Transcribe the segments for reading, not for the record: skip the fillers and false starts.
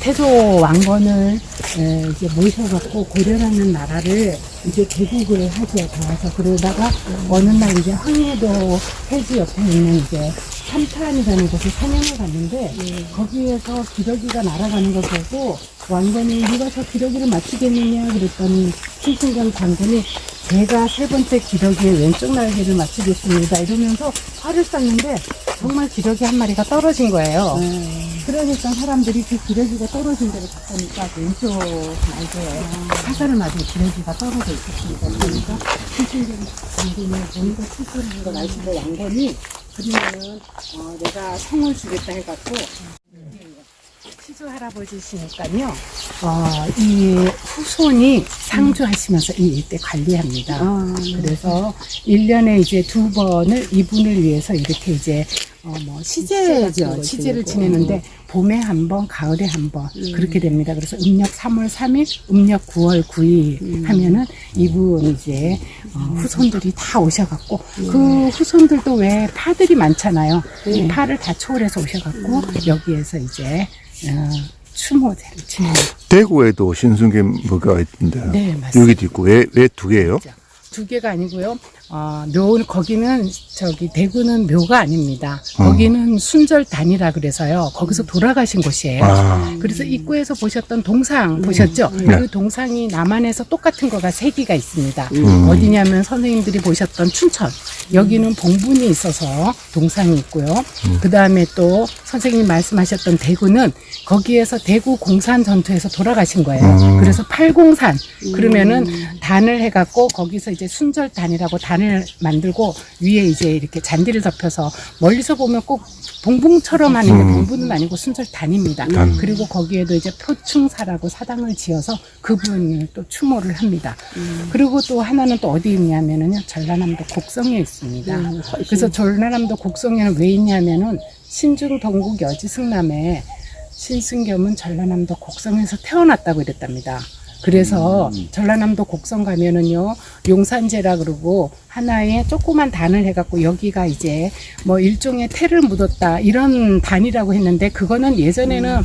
태조 왕건을 이제 모셔갖고 고려라는 나라를 이제 개국을 하죠. 가서 그러다가 어느 날 이제 황해도 해지 옆에 있는 이제 삼탄이라는 곳에 사냥을 갔는데 거기에서 기러기가 날아가는 걸 보고 왕건이 네가 저 기러기를 맞추겠느냐 그랬더니 신승경 장군이 제가 세 번째 기러기의 왼쪽 날개를 맞추겠습니다 이러면서 활을 쐈는데 정말 기러기 한 마리가 떨어진 거예요. 그러니까 사람들이 그 기러기가 떨어진 데를 봤으니까 왼쪽 날개에 화살을 맞은 기러기가 떨어져 있었습니다. 그러니까 신승경 장군의 본거 출소하는 걸 아시고 왕건이 그러면은 내가 성을 주겠다 해갖고 시조 할아버지시니까요. 이 후손이 상주하시면서 이 일대 관리합니다. 그래서 1년에 이제 2번을 이분을 위해서 이렇게 이제 시제죠. 시제를 지내는데 봄에 한 번, 가을에 한 번 그렇게 됩니다. 그래서 음력 3월 3일, 음력 9월 9일 하면은 이분 이제 후손들이 다 오셔갖고 그 후손들도 왜 파들이 많잖아요. 이 파를 다 초월해서 오셔갖고 여기에서 이제 추모제를 지냅니다. 대구에도 신승겸 있던데. 네, 맞습니다. 여기도 있고 왜 두 개예요? 두 개가 아니고요. 거기는 대구는 묘가 아닙니다. 거기는 순절단이라 그래서요. 거기서 돌아가신 곳이에요. 그래서 입구에서 보셨던 동상 보셨죠? 그 동상이 남한에서 똑같은 거가 3개가 있습니다. 어디냐면 선생님들이 보셨던 춘천. 여기는 봉분이 있어서 동상이 있고요. 그 다음에 또 선생님 말씀하셨던 대구는 거기에서 대구 공산 전투에서 돌아가신 거예요. 그래서 팔공산 그러면은 단을 해갖고 거기서 이제 순절단이라고 단을 만들고 위에 이제 이렇게 잔디를 덮여서 멀리서 보면 꼭 봉봉처럼 하는 게 봉분은 아니고 순절단입니다. 그리고 거기에도 이제 표충사라고 사당을 지어서 그분을 또 추모를 합니다. 그리고 또 하나는 또 어디 있냐면은요 전라남도 곡성에 있습니다. 그래서 전라남도 곡성에는 왜 있냐면은 신중 동국 여지 승남에 신승겸은 전라남도 곡성에서 태어났다고 이랬답니다. 그래서 전라남도 곡성 가면은요 용산제라 그러고 하나의 조그만 단을 해갖고 여기가 이제 일종의 태를 묻었다 이런 단이라고 했는데 그거는 예전에는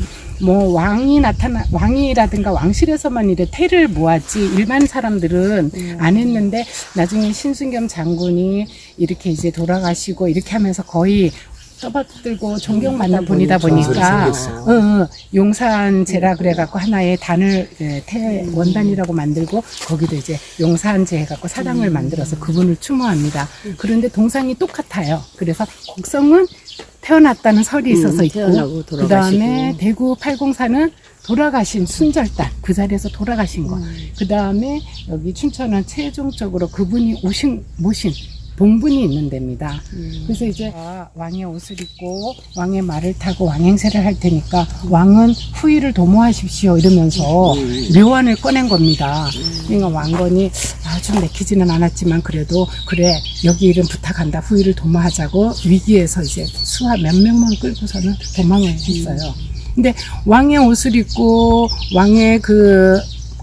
왕이라든가 왕실에서만 이래 태를 모았지 일반 사람들은 안 했는데 나중에 신승겸 장군이 이렇게 이제 돌아가시고 이렇게 하면서 거의 떠받들고 존경받는 분이다 보니까 용산제라 그래갖고 하나의 단을 원단이라고 만들고 거기도 이제 용산제 해갖고 사당을 만들어서 그분을 추모합니다. 그런데 동상이 똑같아요. 그래서 곡성은 태어났다는 설이 있어서 있고 그 다음에 대구 팔공사는 돌아가신 순절단 그 자리에서 돌아가신 거. 그 다음에 여기 춘천은 최종적으로 그분이 모신 봉분이 있는 데입니다. 그래서 이제 왕의 옷을 입고 왕의 말을 타고 왕행세를 할 테니까 왕은 후일을 도모하십시오 이러면서 묘안을 꺼낸 겁니다. 그러니까 왕건이 좀 내키지는 않았지만 그래도 그래 여기 일은 부탁한다 후일을 도모하자고 위기에서 이제 수하 몇 명만 끌고서는 도망을 했어요. 근데 왕의 옷을 입고 왕의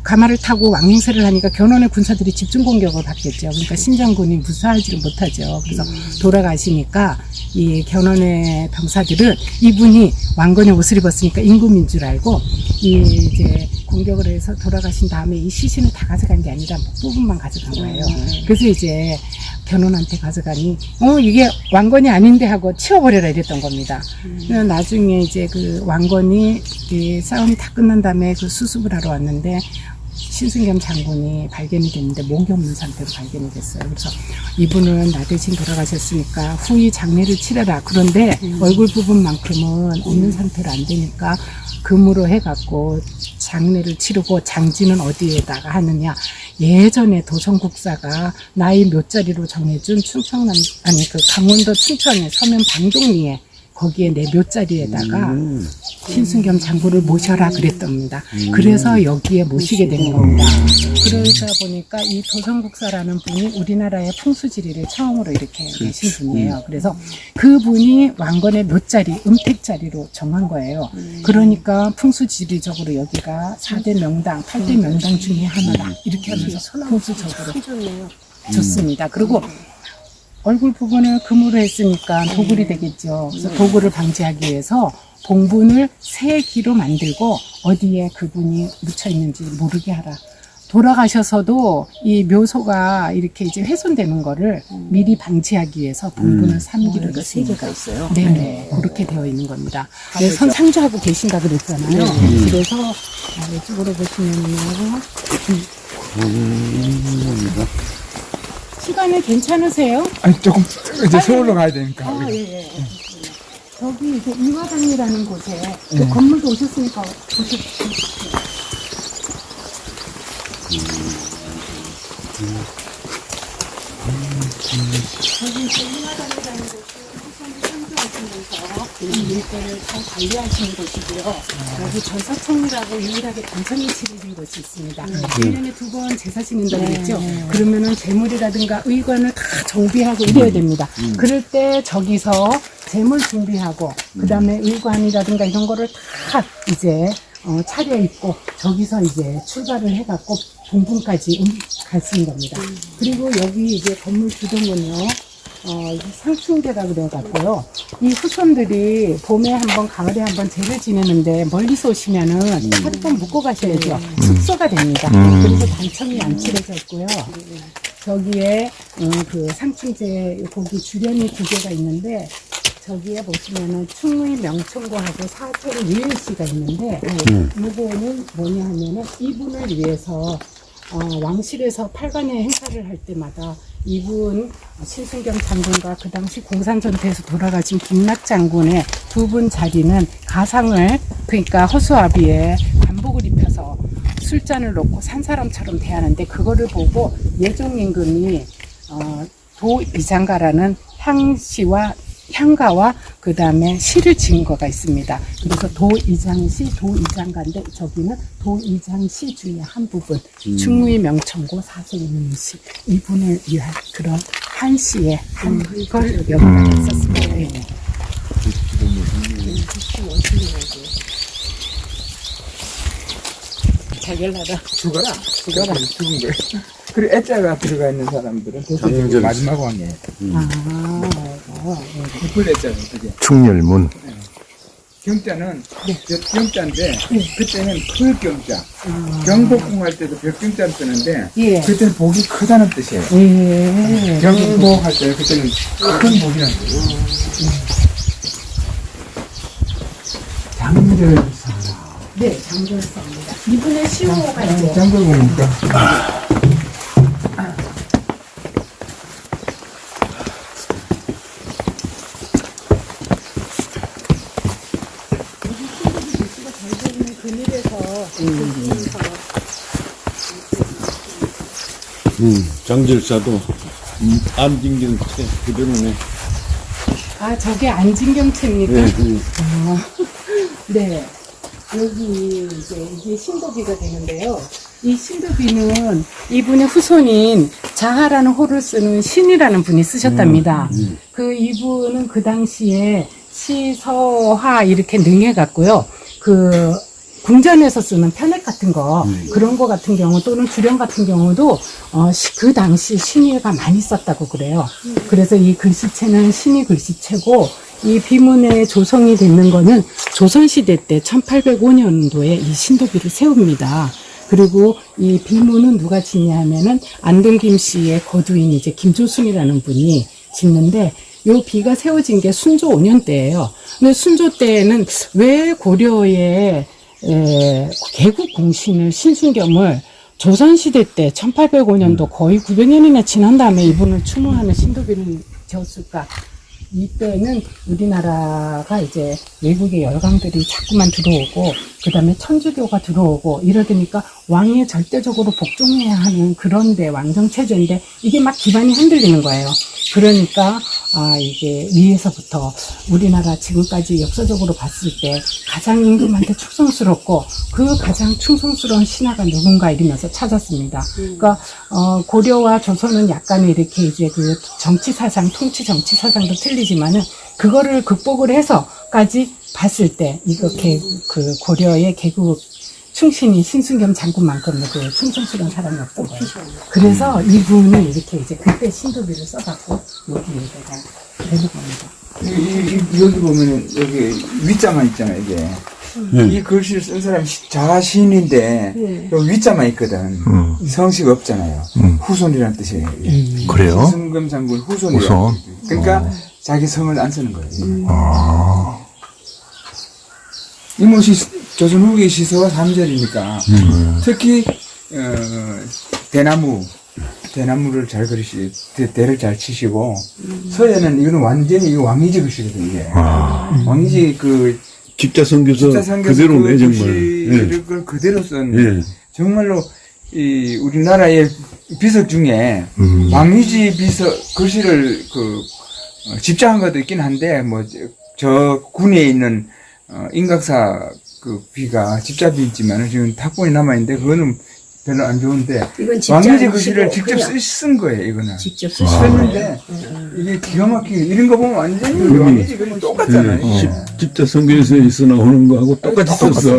가마를 타고 왕행세를 하니까 견훤의 군사들이 집중 공격을 받겠죠. 그러니까 신장군이 무사하지를 못하죠. 그래서 돌아가시니까 이 견훤의 병사들은 이분이 왕건의 옷을 입었으니까 임금인 줄 알고 이제 공격을 해서 돌아가신 다음에 이 시신을 다 가져간 게 아니라 부분만 가져간 거예요. 그래서 이제 견훤한테 가져가니 이게 왕건이 아닌데 하고 치워버려라 이랬던 겁니다. 나중에 이제 그 왕건이 싸움이 다 끝난 다음에 그 수습을 하러 왔는데 신승겸 장군이 발견이 됐는데 목이 없는 상태로 발견이 됐어요. 그래서 이분은 나 대신 돌아가셨으니까 후이 장례를 치러라. 그런데 얼굴 부분만큼은 없는 상태로 안 되니까 금으로 해갖고 장례를 치르고 장지는 어디에다가 하느냐. 예전에 도성국사가 나이 몇 자리로 정해준 강원도 춘천의 서면 방동리에 거기에 내 묘자리에다가 신승겸 장군을 모셔라 그랬답니다. 그래서 여기에 모시게 된 겁니다. 그러다 보니까 이 도성국사라는 분이 우리나라의 풍수지리를 처음으로 이렇게 내신 분이에요. 그래서 그분이 왕건의 묘자리, 음택자리로 정한 거예요. 그러니까 풍수지리적으로 여기가 4대 명당, 8대 명당 중에 하나다. 이렇게 하면서 풍수적으로 좋습니다. 그리고 얼굴 부분을 금으로 했으니까 도굴이 되겠죠. 그래서 도굴을 방지하기 위해서 봉분을 세 기로 만들고 어디에 그분이 묻혀 있는지 모르게 하라. 돌아가셔서도 이 묘소가 이렇게 이제 훼손되는 거를 미리 방지하기 위해서 봉분을 3기로 세 개가 있어요. 네네. 그렇게 되어 있는 겁니다. 네, 선 상주하고 계신다 그랬잖아요. 그래서 이쪽으로 보시면요. 시간이 괜찮으세요? 아니 조금 이제 서울로 가야 되니까. 아, 예. 저기 이제 이화당이라는 곳에 그 건물도 오셨으니까 보셨죠. 저기 이제 이화당이라는 곳이 후손이 상주하시면서 이 일대를 잘 관리하시는 곳이고요. 여기 전사청이라고 유일하게 단천이 치르신 곳이 있습니다. 1년에 2번 제사 지낸다고 그랬죠. 그러면은 재물이라든가 의관을 다 정비하고 이래야 됩니다. 그럴 때 저기서 재물 준비하고 그 다음에 의관이라든가 이런 거를 다 이제 차려입고 저기서 이제 출발을 해갖고 봉분까지 가시는 겁니다. 그리고 여기 이제 건물 주동은요, 상충대라 그래갖고요. 이 후손들이 봄에 한번, 가을에 한번 제를 지내는데 멀리서 오시면은 하룻밤 묵고 가셔야죠. 숙소가 됩니다. 그래서 단청이 안 칠해졌고요. 저기에 그 상충제 거기 주련이 2개가 있는데 저기에 보시면은 충의 명청고하고 사철의 유일씨가 있는데 이거는 뭐냐 하면은 이분을 위해서 왕실에서 8관의 행사를 할 때마다 이분 신순겸 장군과 그 당시 공산전투에서 돌아가신 김낙 장군의 2분 자리는 가상을 그러니까 허수아비에 관복을 입혀서 술잔을 놓고 산 사람처럼 대하는데 그거를 보고 예종 임금이 도이장가라는 향가와 그 다음에 시를 지은 거가 있습니다. 그래서 도이장시, 도이장가인데 저기는 도이장시 중에 한 부분 충무의 명청고 사세있는 시 이분을 위한 그런 한 시의 한 걸 여기다 썼습니다. 자결하라. 죽어라. 죽은 거예요. 그리고 애자가 들어가 있는 사람들은 대체적으로 마지막 왕이에요. 국불 애자는 그게. 충렬문. 경자는 경자인데 그때는 클 경자. 경복궁 할 때도 벽경자 쓰는데 그때는 복이 크다는 뜻이에요. 경복 할 때 그때는 큰 복이라는 뜻이에요. 장절사. 네, 장절사입니다. 이분의 시호가 이제 장절공이니까. 장절사도 안진경채 그대로네. 아, 저게 안진경채입니까? 네. 여기 이게 신도비가 되는데요. 이 신도비는 이분의 후손인 자하라는 호를 쓰는 신이라는 분이 쓰셨답니다. 그 이분은 그 당시에 시서화 이렇게 능해갖고요. 그 궁전에서 쓰는 편액 같은 거 그런 거 같은 경우 또는 주령 같은 경우도 그 당시 신의가 많이 썼다고 그래요. 그래서 이 글씨체는 신의 글씨체고 이 비문에 조성이 되는 거는 조선시대 때 1805년도에 이 신도비를 세웁니다. 그리고 이 비문은 누가 짓냐 하면은 안동김 씨의 거두인 이제 김조순이라는 분이 짓는데 요 비가 세워진 게 순조 5년 때예요. 근데 순조 때에는 왜 고려에 개국 공신을 신순겸을 조선시대 때 1805년도 거의 900년이나 지난 다음에 이분을 추모하는 신도비를 지었을까? 이때는 우리나라가 이제 외국의 열강들이 자꾸만 들어오고 그 다음에 천주교가 들어오고 이러니까 왕이 절대적으로 복종해야 하는 그런데 왕정체제인데 이게 막 기반이 흔들리는 거예요. 그러니까 이게 위에서부터 우리나라 지금까지 역사적으로 봤을 때 가장 임금한테 충성스럽고 그 가장 충성스러운 신하가 누군가 이러면서 찾았습니다. 그러니까 고려와 조선은 약간의 이렇게 이제 그 정치 사상, 통치 정치 사상도 틀리지만은 그거를 극복을 해서까지 봤을 때 이렇게 그 고려의 개국 충신이 신순겸 장군만큼은 그 충성스러운 사람이 없던 거예요. 그래서 이분은 이렇게 이제 그때 신도비를 써갖고 여기에다가 내는 겁니다. 여기 보면은 여기 위자만 있잖아 이게. 이 글씨를 쓴 사람이 자신인데 여기 위자만 있거든. 성씨가 없잖아요. 후손이라는 뜻이에요. 그래요? 기승금 장군 후손이에요. 후손. 그러니까 자기 성을 안 쓰는 거예요. 이모시 조선 후기 시서가 3절이니까 특히 대나무를 잘 그리시, 대를 잘 치시고 서예는 이거는 완전히 이거 왕이지 글씨거든요. 이게. 왕이지 그 집자성교서 그대로 그 정말. 글씨를 그걸 그대로 쓴 예. 정말로 이 우리나라의 비석 중에 왕유지 비석 글씨를 집자한 것도 있긴 한데 뭐 저 군에 있는 인각사 그 비가 집자비있지만은 지금 탁본이 남아 있는데 그거는 별로 안 좋은데 왕유지 글씨를 직접 쓴 거예요. 이거는 직접 썼는데 이게 기가 막히게 이런 거 보면 완전히 왕유지 글씨 똑같잖아요. 집자성교서에서 나오는 거하고 똑같이 썼어.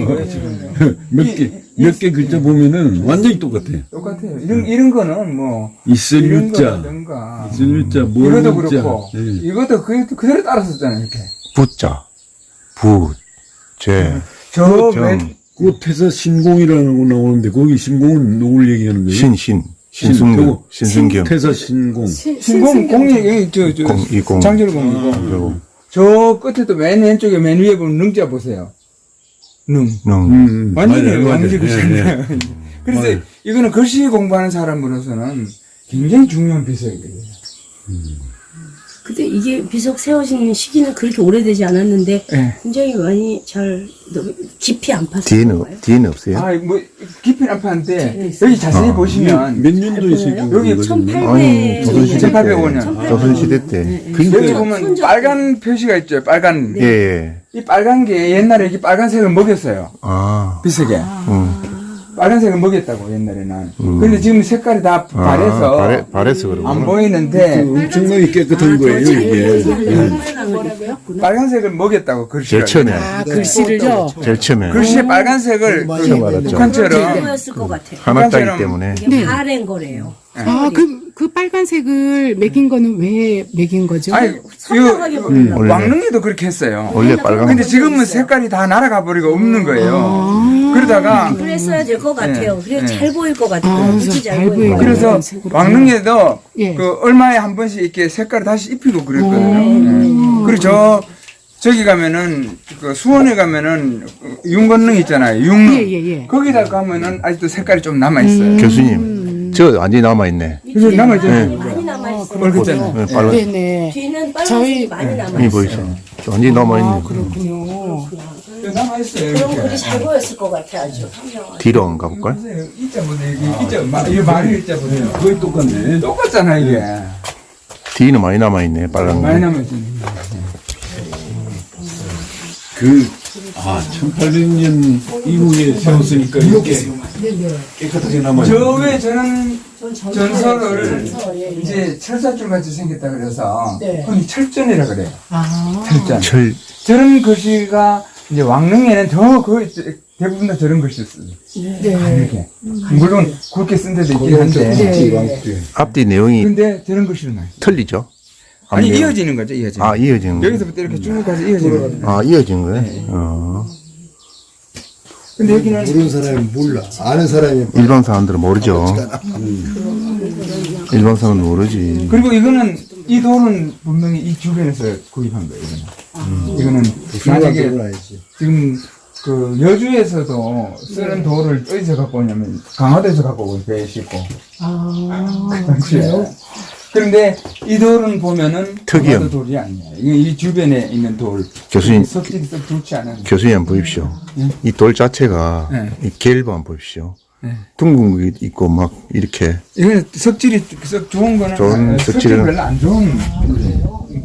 몇 개 글자 보면은 완전히 똑같아요. 똑같아요. 이런 거는 뭐 있을 이런 유자, 거라든가 있을 유자, 뭘 이것도 유자. 그렇고 예. 이것도 그대로 따라 썼잖아요. 이렇게 부자, 부, 제, 저 정, 맨 꽃에서 신공이라는 거 나오는데 거기 신공은 누굴 얘기하는 거예요? 신승금, 신승겸. 태사 신공. 신공 공이 이공. 장절공이고 그리고 저 끝에도 맨 왼쪽에 맨 위에 보면 능자 보세요. 능. 완전히 맞아요, 맞아요. 왕지 글씨인데. 예, 예. 그래서 맞아요. 이거는 글씨 공부하는 사람으로서는 굉장히 중요한 비석이에요. 근데 이게 비석 세워진 시기는 그렇게 오래되지 않았는데 예. 굉장히 많이 잘 깊이 안 팠어요. 뒤에는 없어요? 아, 뭐 깊이는 안 파는데 여기 자세히 보시면 몇 년도에 세운 여기 거죠? 1800 조선시대 때. 1805년. 조선시대 때. 여기 그러니까 보면 빨간 표시가 있죠. 빨간. 예, 예. 이 빨간 게 옛날에 이렇게 빨간색을 먹였어요. 비석에. 빨간색을 먹였다고 옛날에는. 근데 지금 색깔이 다 발해서 발해서 그러고. 안 보이는데 엄청나게 깨끗한 거예요, 이게. 뭐라고요? 빨간색을 먹였다고 글씨를. 제일 처음에. 글씨를요. 제일 처음에. 글씨에 빨간색을 처음 알았죠. 북한처럼 보였을 것 같아요. 하나 따기 북한처럼 때문에. 이게 바랜 거래요. 그 빨간색을 매긴 거는 왜 매긴 거죠? 아니 선명하게 보이려고. 원래. 왕릉이도 그렇게 했어요. 원래 빨간. 근데 지금은 색깔이 다 날아가 버리고 없는 거예요. 그러다가 그랬어야 될 것 같아요. 그래야 네. 잘 보일 것 같아요. 그래서 무지 잘 잘 보이고. 보이고. 그래서 색으로. 왕릉에도 예. 그 얼마에 한 번씩 이렇게 색깔을 다시 입히고 그랬거든요. 그리고 저기 가면은 그 수원에 가면은 윤건릉 있잖아요. 윤릉. 예. 거기다 가면은 아직도 색깔이 좀 남아 있어요. 교수님, 저 완전히 남아있네. 그래서 남아 있잖아요. 많이 남아있어요. 빨갛잖아요. 네, 빨간. 네네. 뒤는 빨간색이 저희- 많이 이 남아있어요. 보이죠? 완전히 남아있네. 그렇군요. 남아 있어요. 그럼 그게 이렇게. 잘 보였을 것 같아요. 아주 선명하게. 뒤로 한번 가볼까요? 보세요. 이자 보세요. 이게 이거 말이 이자 보세요. 거의 똑같네. 똑같잖아 이게. 뒤는 많이 남아있네, 빨간 많이 거. 남아 있어. 1800년 이후에 세웠으니까 이렇게 깨끗하게 남아요. 저 왜 저는 전설을 이제 철사줄 같이 생겼다 그래서 흔히 철전이라 그래요. 철전. 저런 글씨가 이제 왕릉에는 대부분 다 저런 글씨를 써요. 이렇게. 물론 굵게 쓴 데도 있긴 한데. 앞뒤 내용이 근데 저런 글씨를 많이. 틀리죠? 아니 앞내용. 이어지는 거죠, 이어지는. 아, 이어지는 거. 여기서부터 이렇게 쭉 가서 이어지는 거. 아, 이어진 거예요? 근데 여기는 모르는 사람이 몰라. 아는 사람이 일반 사람들은 모르죠. 일반 사람은 모르지. 그리고 이거는 이 돌은 분명히 이 주변에서 구입한 거예요. 이거는 만약에 알지. 지금 그 여주에서도 쓰는 돌을 어디서 갖고 오냐면 강화도에서 갖고 오고 배에 싣고. 그래요? 그런데 이 돌은 보면은 특이한. 강화도 돌이 아니야. 이 주변에 있는 돌. 교수님. 석질이 썩 좋지 않아요. 교수님 한번 보십시오. 이 돌 자체가, 네. 이 갤브 한번 보십시오. 네. 둥근 거 있고, 막, 이렇게. 이거는 석질이 썩 좋은 거는 좋은 석질이 석질은- 별로 안 좋은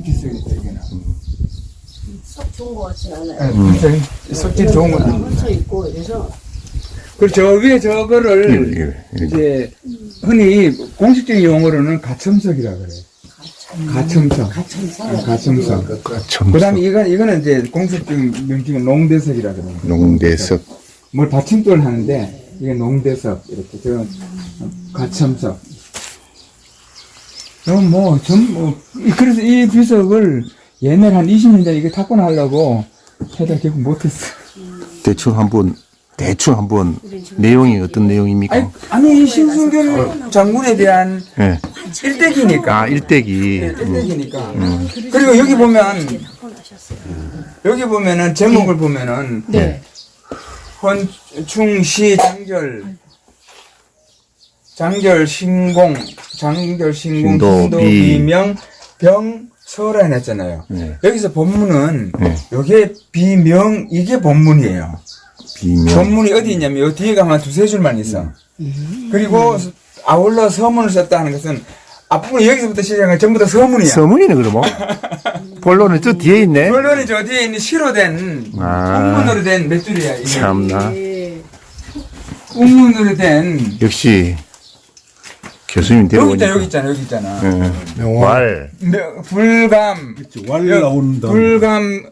기석이다 이게는. 썩 좋은 것 같진 않아요. 석질 좋은 건 아니에요. 얹혀 있고 그래서 그리고 저 위에 저거를 이게. 이제 흔히 공식적인 용어로는 가첨석이라 그래요. 가첨석. 가첨석. 그 다음에 이거는 이제 공식적인 명칭은 농대석이라 그래요. 농대석. 뭘 받침돌 하는데, 이게 농대석, 이렇게, 가첨석. 그래서 이 비석을 옛날 한 20년 전에 이거 탁권하려고 해다 결국 못했어. 대충 한번 내용이 어떤 내용입니까? 아니 신순겸 장군에 대한 예. 일대기니까. 아, 일대기. 일대기니까. 그리고 여기 보면은 제목을 보면은 네. 헌충시 장결신공 신도, 비명 병서라 해놨잖아요. 네. 여기서 본문은 네. 요게 비명 이게 본문이에요. 비명. 본문이 어디 있냐면 요 뒤에 가면 두세 줄만 있어. 그리고 아울러 서문을 썼다 하는 것은 앞부분 여기서부터 시작한 전부 다 서문이야. 서문이네, 그러면. 본론은 저 뒤에 있네. 본론이 저 뒤에 있는 시로 된 운문으로 된 몇 줄이야. 이게. 참나. 운문으로 된 역시 교수님 여기 데려오니까. 있잖아. 예. 왈. 불감 왈 나온다. 불감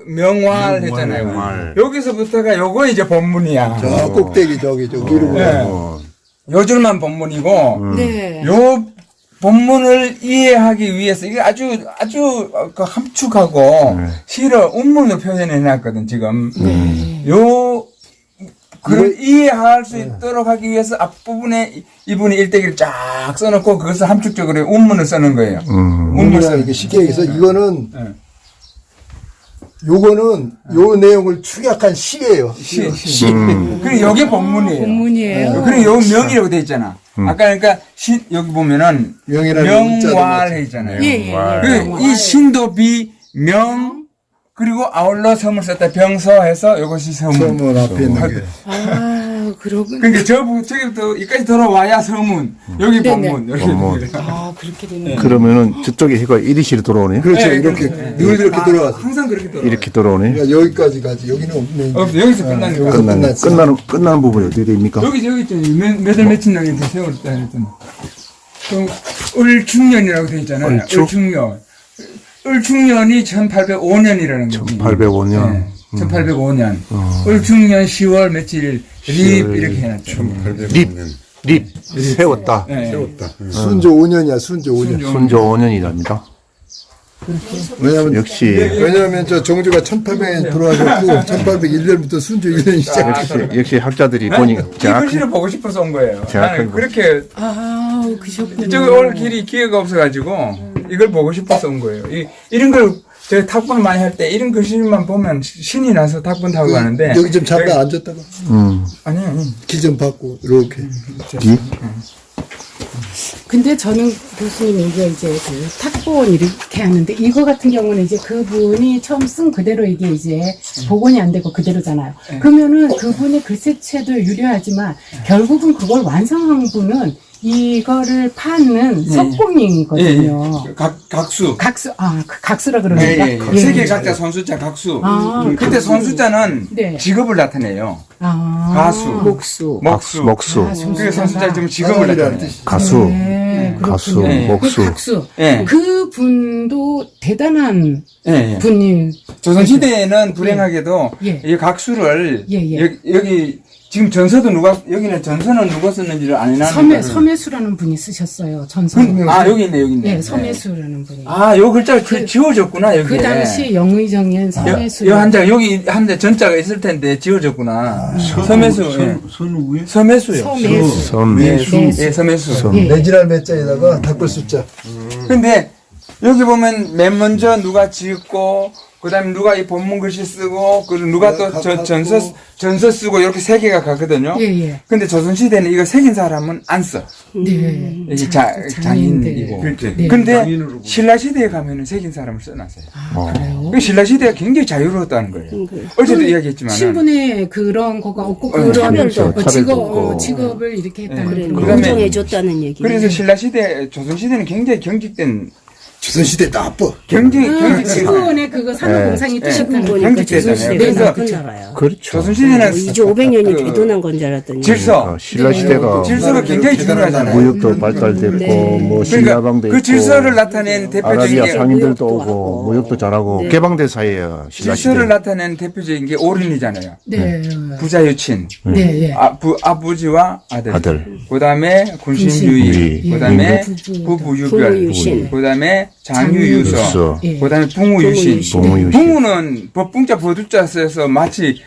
명활 했잖아요. 명활. 여기서부터가 요거 이제 본문이야. 저 꼭대기 저기 위로 네. 어. 요 줄만 본문이고 네. 요 본문을 이해하기 위해서 이게 아주 그 함축하고 네. 시를 운문으로 표현해 놨거든 지금. 네. 요 그걸 이해할 수 있도록 하기 위해서 앞부분에 이분이 일대기를 쫙 써놓고 그것을 함축적으로 운문을 쓰는 거예요. 문이나 이렇게 쉽게 얘기해서 이거는 네. 요거는 요 내용을 축약한 시예요. 시. 그리고 요게 본문이에요. 본문이에요. 그리고 요 명이라고 돼 있잖아. 아까 그러니까 여기 보면은 명이라는 명활 해 있잖아요. 예. 그 이 신도 명 그리고 아울러 서문을 썼다 병서해서 이것이 서문. 서문 앞에 있는 게. 아, 그러군. 그러니까 저기부터 여기까지 돌아와야 서문. 여기 네네. 본문. 여기 본문. 아, 그렇게 되는 그러면은 저쪽에 해가 이리시로 돌아오네. 그렇죠. 네, 이렇게 네. 늘 이렇게 돌아가서. 항상 그렇게 돌아. 이렇게 돌아오네. 그러니까 여기까지 가지. 여기는 없네. 여기서 끝나는 거야. 끝나는 부분이 어떻게 됩니까? 여기 있잖아요. 몇월 며칠 날에 세월했다 했잖아. 그럼 을충년이라고 돼 있잖아요. 을충? 을충년. 을충년이 1805년이라는 거죠. 1805년. 1805년. 을충년 10월 며칠 립 이렇게 해놨죠. 립 세웠다. 네. 순조 5년이야. 순조 5년. 순조 5년이랍니다. 왜냐면 저 정조가 1800년에 돌아가셨고 1801년부터 순조 1년이 시작. 역시 학자들이 보니까 이 글씨를 보고 싶어서 온 거예요. 정확하게 나는 그렇게 아, 그셨군요. 이쪽에 올 길이 기회가 없어가지고 이걸 보고 싶어서 온 거예요. 이런 걸 제가 탁본 많이 할 때 이런 글씨만 보면 신이 나서 탁본 타고 가는데 여기 좀 잠깐 앉았다가 아니 기 좀 받고 이렇게. 근데 저는 교수님 이게 이제 그 탁본 이렇게 하는데 이거 같은 경우는 이제 그분이 처음 쓴 그대로 이게 이제 복원이 안 되고 그대로잖아요. 그러면은 그분의 글씨체도 유려하지만 결국은 그걸 완성한 분은 이거를 파는 석공이거든요. 각수. 각수라 그러니까. 세계 각자 손수자 각수. 그때 손수자는 네. 직업을 나타내요. 가수, 목수. 그게 손수자 좀 직업을 나타내요. 가수. 네, 가수, 그렇군요. 목수. 그 각수. 네. 그 분도 대단한 예. 분이. 조선시대에는 불행하게도 예. 이 각수를 예. 여기 지금 전서도 여기는 전서는 누가 썼는지를 안 해놨는데. 섬해수라는 분이 쓰셨어요. 전서. 여기 있네. 네, 섬해수라는 분이. 요 글자를 지워졌구나, 여기. 그 당시 영의정엔 섬해수. 여기 한 대 전자가 있을 텐데 지워졌구나. 섬해수. 선 위에? 섬해수요. 섬해수. 예, 섬해수. 매진할 매자에다가 닦을 숫자. 근데 여기 보면 맨 먼저 누가 지었고 그다음에 누가 이 본문 글씨 쓰고 그리고 누가 또 전서 쓰고 이렇게 세 개가 가거든요. 예. 근데 조선 시대는 이거 새긴 사람은 안 써. 네. 이게 장인이고. 네. 근데 신라 시대에 가면은 새긴 사람을 써놨어요. 그래요? 그 신라 시대가 굉장히 자유로웠다는 거예요. 어제도 이야기했지만 신분에 그런 거가 없고 그런 차별도 없고. 직업을 이렇게 했다는 그래, 그런 그다음에 인정해줬다는 얘기. 그래서 신라 시대, 조선 시대는 굉장히 경직된 조선시대 나빠. 직원의 그거 산업공상이 뜻이었다는 지금 거. 보니까 조선시대가 그래서 나쁜 나라야. 그렇죠. 조선 시대는 이제 500년이 대도난 건 줄 알았더니. 질서. 신라 시대가 질서가 굉장히 중요하잖아요. 무역도 발달됐고 뭐 신라방도 있고 그 질서를 나타낸 대표적인 아라비아 게 상인들도 무역도 오고 하고. 무역도 잘하고 개방된 사이에요. 신라 시대. 질서를 나타낸 대표적인 게 올인이잖아요. 네. 부자유친. 네. 아버지와 아들. 아들. 그다음에 군신유의. 군신. 그다음에 부부. 부부유별. 부부유신. 그다음에 장유유서. 장유유서, 예. 그다음에 붕우유신. 붕우유신. 붕우는 법붕자 버두자 써서 마치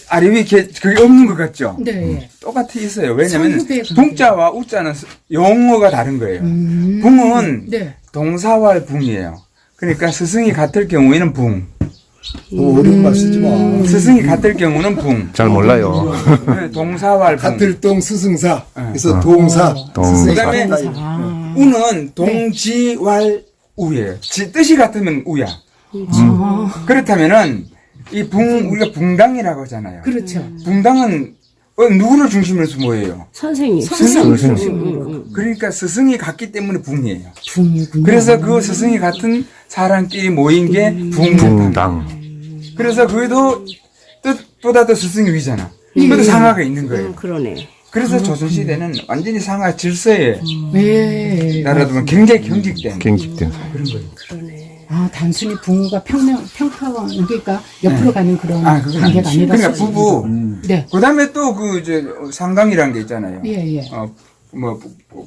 아래 위에 그게 없는 것 같죠? 네. 똑같이 있어요. 왜냐면 선후배 관계. 붕자와 우자는 용어가 다른 거예요. 붕은 네. 동사와 붕이에요. 그러니까 스승이 같을 경우에는 붕. 어려운 말 쓰지 마. 스승이 같을 경우는 붕. 잘 몰라요. 네, 동사와 붕. 같을 동 스승사. 그래서 어. 동사. 동사. 그다음에 아. 우는 동지왈 우예요. 뜻이 같으면 우야. 그렇다면은 이 우리가 붕당이라고 하잖아요. 그렇죠. 붕당은 누구를 중심으로 해서 뭐예요? 선생님. 그러니까 스승이 같기 때문에 붕이에요. 붕이군요. 그래서 그 스승이 같은 사람끼리 모인 게 붕당. 붕당. 그래서 그래도 뜻보다 더 스승이 위잖아. 그래도 상하가 있는 거예요. 그러네. 그래서 조선시대는 완전히 상하 질서의 네. 나라도 굉장히 경직된 경직된. 그런 거예요. 그러네. 아, 단순히 붕우가 평평, 그러니까 옆으로 가는 그런 그건 관계가 아니지. 아니라. 그러니까 부부. 네. 그 다음에 또 상강이라는 게 있잖아요. 예, 예.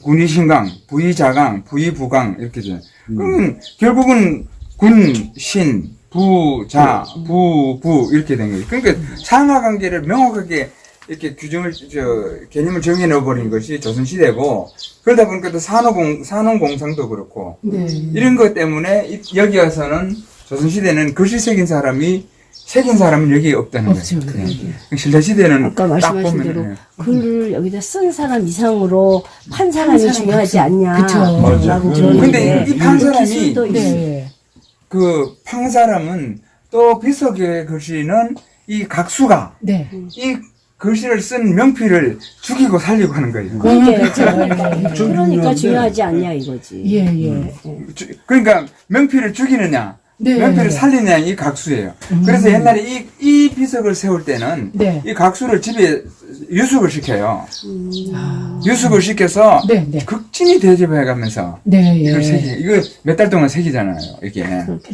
군의신강, 부의자강, 부의부강, 이렇게 죠 그러면 결국은 군, 신, 부, 자, 부, 이렇게 된 거예요. 그러니까 상하 관계를 명확하게 이렇게 개념을 정해 넣어버린 것이 조선시대고, 그러다 보니까 또 산업공상도 그렇고, 네. 이런 것 때문에 여기 와서는 조선시대는 글씨 새긴 사람은 여기 없다는 없죠. 거예요. 신라시대는 아까 딱 말씀하신 보면 대로 글을 여기다 쓴 사람 이상으로 판 사람이 중요하지 않냐. 그쵸. 라고 그러는데. 근데 이 판 사람이 기술도 네. 그 판 사람은 또 비석의 글씨는 이 각수가 네. 이 글씨를 쓴 명필을 죽이고 살리고 하는 거예요. 그러니까 중요하지 않냐 이거지. 예, 예. 그러니까 명필을 죽이느냐, 네. 명필을 살리느냐 이 각수예요. 그래서 옛날에 이 비석을 세울 때는 네. 이 각수를 집에 유숙을 시켜요. 유숙을 시켜서 네, 네. 극진히 대접해가면서 네, 이걸 예. 이거 몇 달 동안 새기잖아요. 이게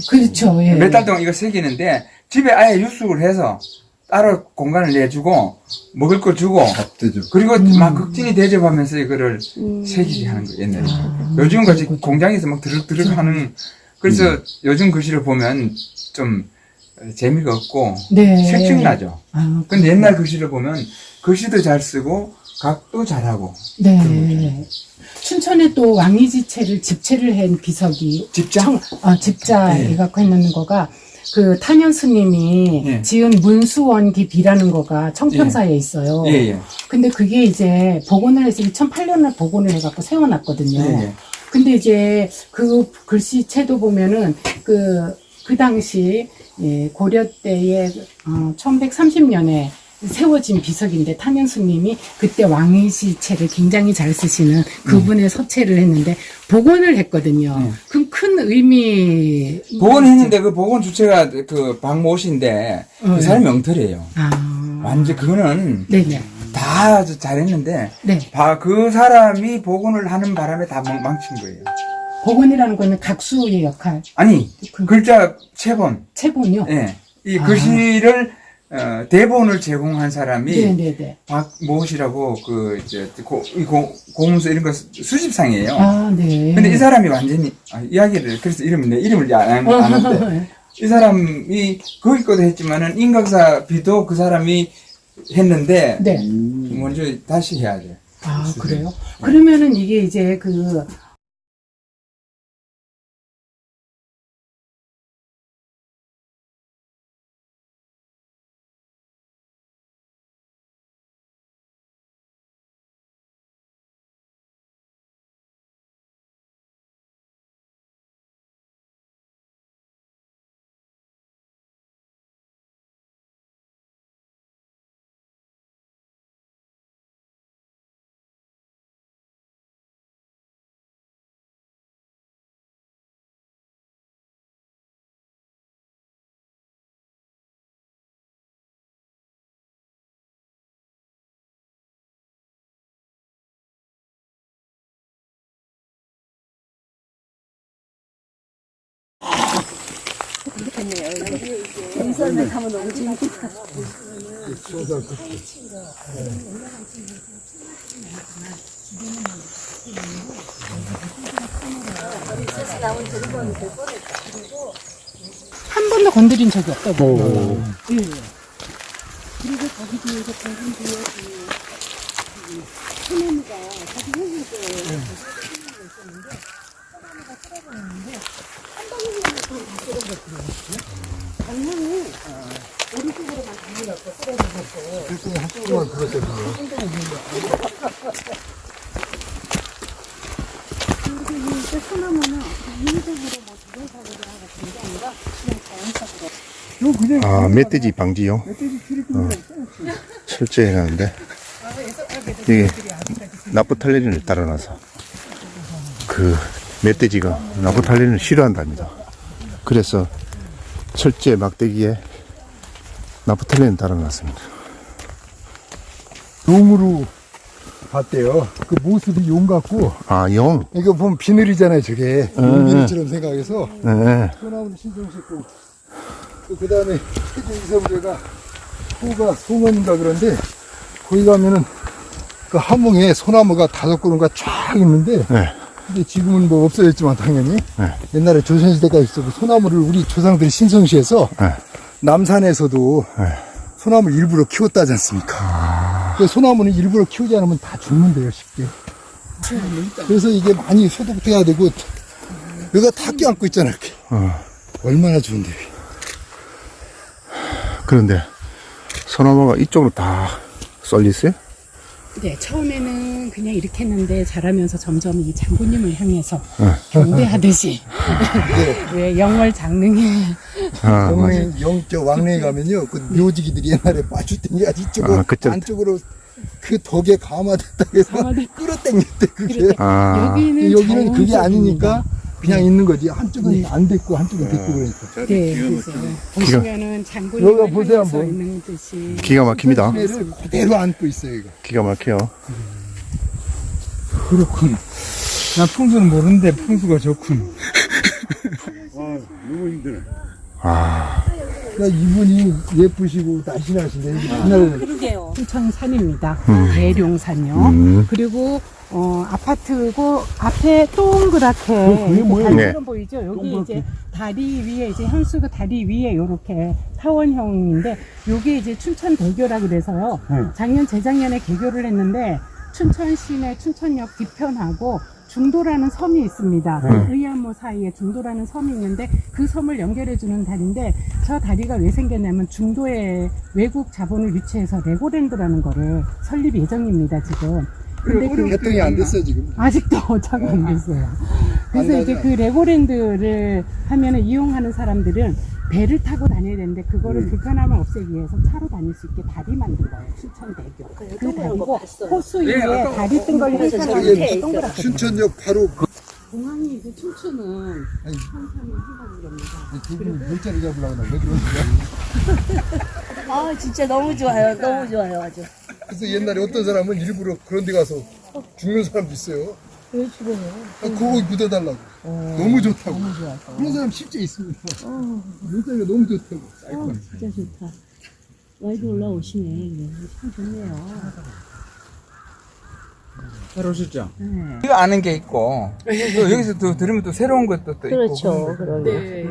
그렇죠. 예. 몇 달 동안 이거 새기는데 집에 아예 유숙을 해서 따로 공간을 내주고 먹을 거 주고 밥대접. 그리고 막 극진히 대접하면서 이거를 새기게 하는 거예요. 옛날에. 요즘 같이 공장에서 막 드륵드륵 하는 그래서 요즘 글씨를 보면 좀 재미가 없고 네. 실증나죠. 아, 근데 옛날 글씨를 보면 글씨도 잘 쓰고 각도 잘하고 네. 춘천에 또 왕이지체를 집체를 한 비석이 집자? 집자 네. 해갖고 했는 거가 그 탄현 스님이 예. 지은 문수원기 비라는 거가 청평사에 있어요. 예예. 근데 그게 이제 복원을 해서 2008년에 복원을 해갖고 세워놨거든요. 예. 근데 이제 그 글씨체도 보면은 그 당시 고려 때에 1130년에 세워진 비석인데 탄현 스님이 그때 왕이시체를 굉장히 잘 쓰시는 그분의 서체를 했는데 복원을 했거든요. 그럼 큰 의미. 복원했는데 그 복원 주체가 그 박모 씨인데 그 사람이 엉터리예요. 아, 완전 그거는 네네. 다 잘했는데 네. 그 사람이 복원을 하는 바람에 다 망친 거예요. 복원이라는 거는 각수의 역할. 아니 글자 체본. 체본이요. 예. 이 글씨를 대본을 제공한 사람이 네네네. 박모씨라고 공문서 이런 거 수집상이에요. 아, 네. 근데 이 사람이 완전히 이야기를 그래서 이름을 안 하는데 이 사람이 거기 것도 했지만은 인각사 비도 그 사람이 했는데 네. 먼저 다시 해야 돼. 아, 그래요? 그러면은 이게 이제 인터넷 하면 너무 재밌겠다. 한 번도 건드린 적이 없다고. 예. 그리고 거기 뒤에 이제 벽은 뒤에 소나무가 저기 여기도 있었는데 소나무가 쓰러졌는데 한 방울만 더 쓰러졌거든요. 방향이 오른쪽으로만 달려갖고 쓰러졌고. 그랬더니 한쪽으로만 들었거든요. 그리고 이 소나무는 인위적으로 뭐 자동사고를 같은 게 아니라 그냥 자연적으로. 아, 멧돼지 방지용. 철제 해놨는데, 이게 나프탈린을 따라놔서, 그, 멧돼지가 나프탈린을 싫어한답니다. 그래서 철제 막대기에 나프탈린을 따라놨습니다. 용으로 봤대요. 그 모습이 용 같고, 아, 용? 이거 보면 비늘이잖아요, 저게. 용비늘처럼 생각해서. 네. 소나무를 신청했고, 그 다음에 세계 이서부제가 호가 송원인가 그런데, 거기 가면은 그 하몽에 소나무가 5그루가 쫙 있는데, 네. 근데 지금은 뭐 없어졌지만 당연히, 네. 옛날에 조선시대까지 있었고, 소나무를 우리 조상들이 신성시해서, 네. 남산에서도 네. 소나무 일부러 키웠다지 않습니까? 그 소나무는 일부러 키우지 않으면 다 죽는데요, 쉽게. 그래서 이게 많이 소독돼야 되고, 여기가 다 껴안고 있잖아, 이렇게. 얼마나 좋은데. 그런데, 소나무가 이쪽으로 다 썰렸어요? 네, 처음에는 그냥 이렇게 했는데 자라면서 점점 이 장군님을 향해서 경배하듯이 왜 영월 장릉에 아, 맞아. 저 왕릉에 가면요, 그 묘지기들이 옛날에 빠주땡겨가지 이쪽으로, 아, 그쪽. 안쪽으로 그 덕에 감화됐다 해서 끌어당겼대, 그게. 아, 여기는 그게 자연적인 아니니까 그냥 있는 거지. 한쪽은 안 됐고, 한쪽은 됐고 그러니까. 네, 그래서 보시면은 여기가 장군님을 보세요, 향해서 한번. 있는 듯이 기가 막힙니다. 를 그대로 안고 있어요, 이거. 기가 막혀요. 그렇군. 난 풍수는 모르는데 풍수가 좋군. 아, 그러니까 이분이 예쁘시고 날씬하신데, 옛날에 그러게요. 춘천산입니다. 대룡산요. 그리고 아파트고 앞에 동그랗게 그게 뭐예요? 달처럼 보이죠? 여기 이제 다리 위에 이제 현수가 다리 위에 이렇게 타원형인데 요게 이제 춘천대교라 그래서요. 작년 재작년에 개교를 했는데 춘천 시내 춘천역 뒤편하고 중도라는 섬이 있습니다. 의암호 사이에 중도라는 섬이 있는데 그 섬을 연결해주는 다리인데 저 다리가 왜 생겼냐면 중도에 외국 자본을 유치해서 레고랜드라는 거를 설립 예정입니다, 지금. 근데 그 개통이 안 됐어요, 지금. 아직도 오차가 안 됐어요. 그래서 이제 그 레고랜드를 하면은 이용하는 사람들은 배를 타고 다녀야 되는데 그거를 불편함을 없애기 위해서 차로 다닐 수 있게 다리 만든 거예요. 춘천대교. 그 다리고 호수 위에 다리 뜬 걸 형성하는 동그랗게. 춘천역 바로 그 공항이 이제 춘천은 항상이 한다는 겁니다. 두분 물자리 잡으려고 왜 그러는 거야? 아, 진짜 너무 좋아요. 너무 좋아요. 아주. 그래서 옛날에 어떤 사람은 일부러 그런 데 가서 죽는 사람도 있어요. 왜 죽어요? 그거 묻어달라고. 너무 좋다고. 너무 좋아서. 그런 사람 실제 있습니다. 물자리가 너무 좋다고. 진짜 좋다. 와이드 올라오시네. 참 좋네요. 잘 오셨죠? 네. 이거 아는 게 있고 또 여기서 또 들으면 또 새로운 것도 또 그렇죠. 있고. 그러네. 네.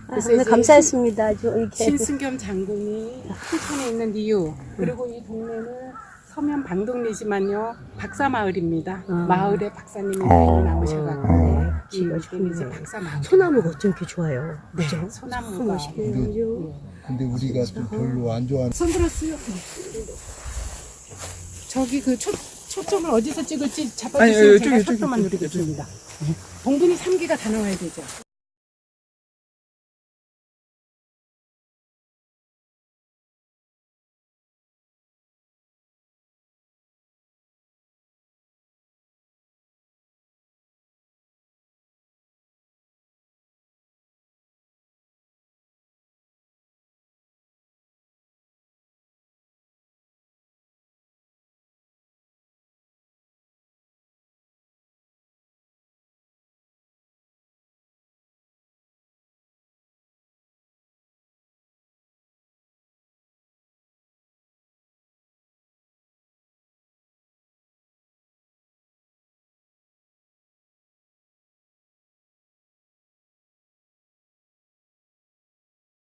그래서 오늘 감사했습니다. 아주 이렇게. 신승겸 장군이 춘천에 있는 이유 그리고 이 동네는 서면 방동리지만요 박사마을입니다. 마을에 박사님이 많이 나오셔가지고 여기는 이제 박사마을. 소나무가 어쩜 이렇게 좋아요. 네, 그죠? 소나무가. 멋있네요. 근데 우리가 좀 별로 안 좋아하는. 선글라스요? 저기 그 초점을 어디서 찍을지 아니, 잡아주시면 이쪽에, 제가 이쪽에, 초점만 누리겠습니다. 봉분이 3개가 다 나와야 되죠.